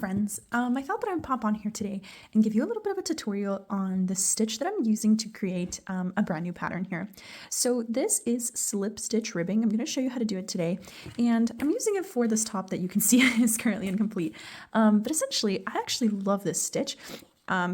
friends. I thought that I would pop on here today and give you a little bit of a tutorial on the stitch that I'm using to create a brand new pattern here. So this is slip stitch ribbing. I'm going to show you how to do it today, and I'm using it for this top that you can see is currently incomplete. But essentially, I actually love this stitch.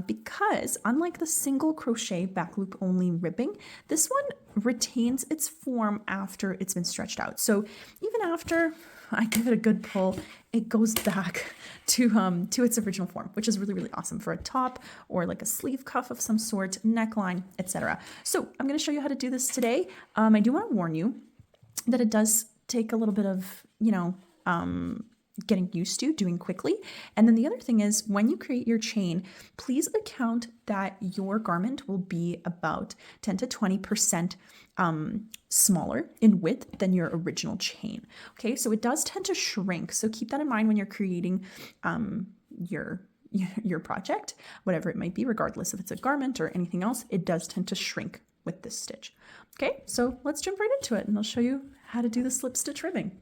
Because unlike the single crochet back loop only ribbing, this one retains its form after it's been stretched out. So even after I give it a good pull, it goes back to its original form, which is really, really awesome for a top or like a sleeve cuff of some sort, neckline, etc. So I'm going to show you how to do this today. I do want to warn you that it does take a little bit of, getting used to doing quickly. And then the other thing is, when you create your chain, please account that your garment will be about 10 to 20% smaller in width than your original chain. Okay, so it does tend to shrink. So keep that in mind when you're creating your project, whatever it might be, regardless if it's a garment or anything else, it does tend to shrink with this stitch. Okay, so let's jump right into it and I'll show you how to do the slip stitch ribbing.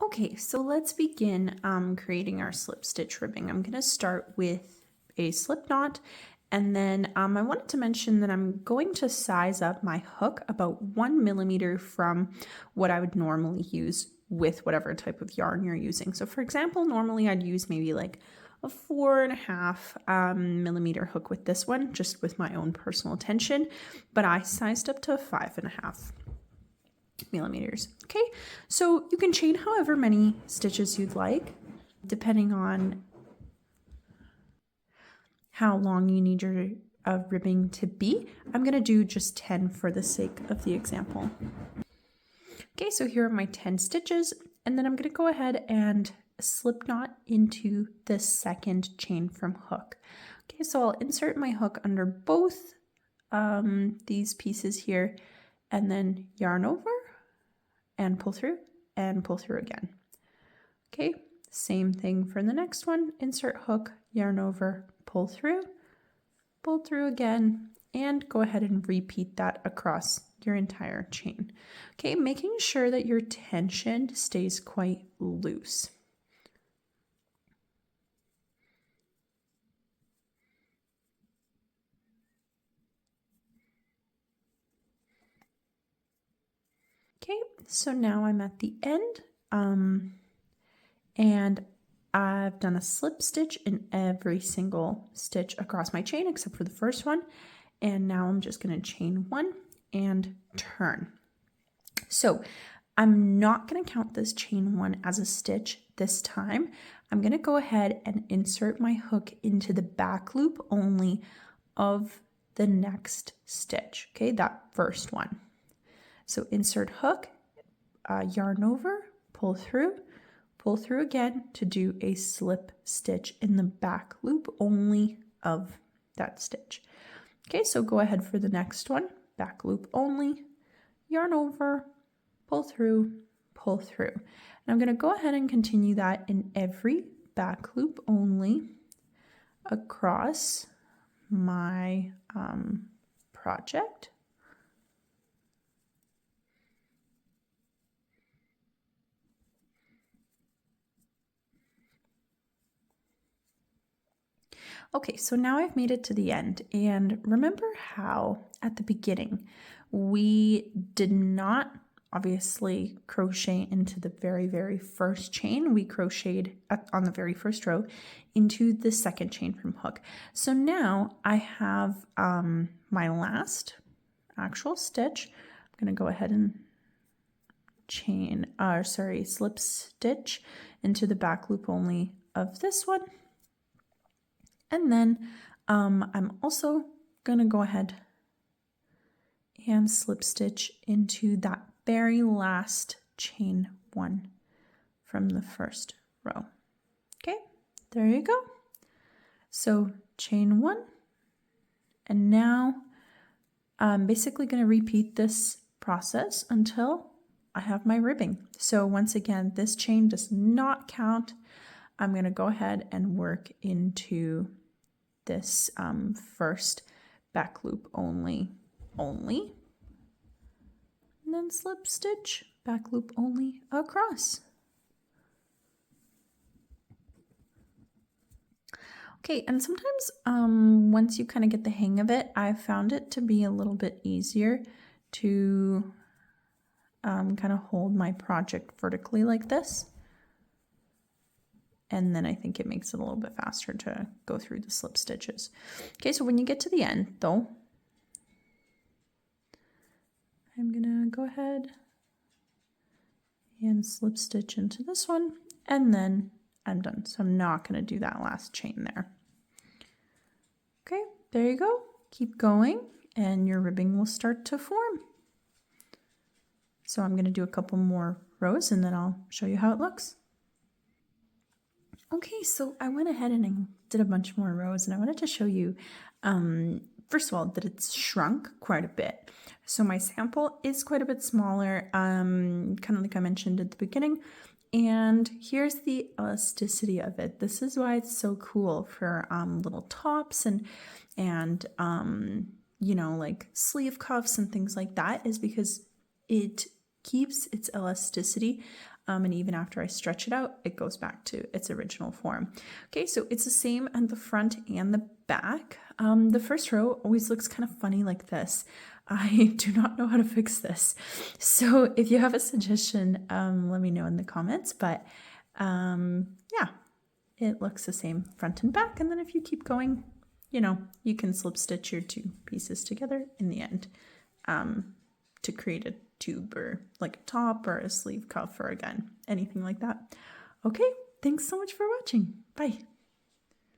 Okay, so let's begin creating our slip stitch ribbing. I'm going to start with a slip knot, and then I wanted to mention that I'm going to size up my hook about 1 millimeter from what I would normally use with whatever type of yarn you're using. So for example, normally I'd use maybe like a 4.5 millimeter hook with this one, just with my own personal tension, but I sized up to 5.5 millimeters. Okay, so you can chain however many stitches you'd like, depending on how long you need your ribbing to be. I'm going to do just 10 for the sake of the example. Okay, so here are my 10 stitches, and then I'm going to go ahead and slip knot into the second chain from hook. Okay, so I'll insert my hook under both these pieces here, and then yarn over and pull through again. Okay, same thing for the next one. Insert hook, yarn over, pull through again, and go ahead and repeat that across your entire chain. Okay, making sure that your tension stays quite loose. Okay, so now I'm at the end, and I've done a slip stitch in every single stitch across my chain except for the first one, and now I'm just going to chain one and turn. So I'm not going to count this chain one as a stitch this time. I'm going to go ahead and insert my hook into the back loop only of the next stitch, okay, that first one. So insert hook, yarn over, pull through again to do a slip stitch in the back loop only of that stitch. Okay, so go ahead for the next one, back loop only, yarn over, pull through. And I'm going to go ahead and continue that in every back loop only across my project. Okay, so now I've made it to the end, and remember how at the beginning we did not obviously crochet into the very, very first chain. We crocheted on the very first row into the second chain from hook. So now I have my last actual stitch. I'm going to go ahead and slip stitch into the back loop only of this one. And then I'm also going to go ahead and slip stitch into that very last chain one from the first row. Okay, there you go. So chain one, and now I'm basically going to repeat this process until I have my ribbing. So once again, this chain does not count. I'm going to go ahead and work into this first back loop only, and then slip stitch, back loop only across. Okay, and sometimes once you kind of get the hang of it, I've found it to be a little bit easier to kind of hold my project vertically like this. And then I think it makes it a little bit faster to go through the slip stitches. Okay, so when you get to the end though, I'm gonna go ahead and slip stitch into this one, and then I'm done. So I'm not gonna do that last chain there. Okay, there you go. Keep going and your ribbing will start to form. So I'm gonna do a couple more rows and then I'll show you how it looks. Okay, so I went ahead and I did a bunch more rows, and I wanted to show you, first of all, that it's shrunk quite a bit. So my sample is quite a bit smaller, kind of like I mentioned at the beginning. And here's the elasticity of it. This is why it's so cool for little tops and you know, like sleeve cuffs and things like that, is because it keeps its elasticity. And even after I stretch it out, it goes back to its original form. Okay, so it's the same on the front and the back. The first row always looks kind of funny like this. I do not know how to fix this. So if you have a suggestion, let me know in the comments. But yeah, it looks the same front and back. And then if you keep going, you know, you can slip stitch your two pieces together in the end to create a tube or like a top or a sleeve cuff or again, anything like that. Okay, thanks so much for watching. Bye.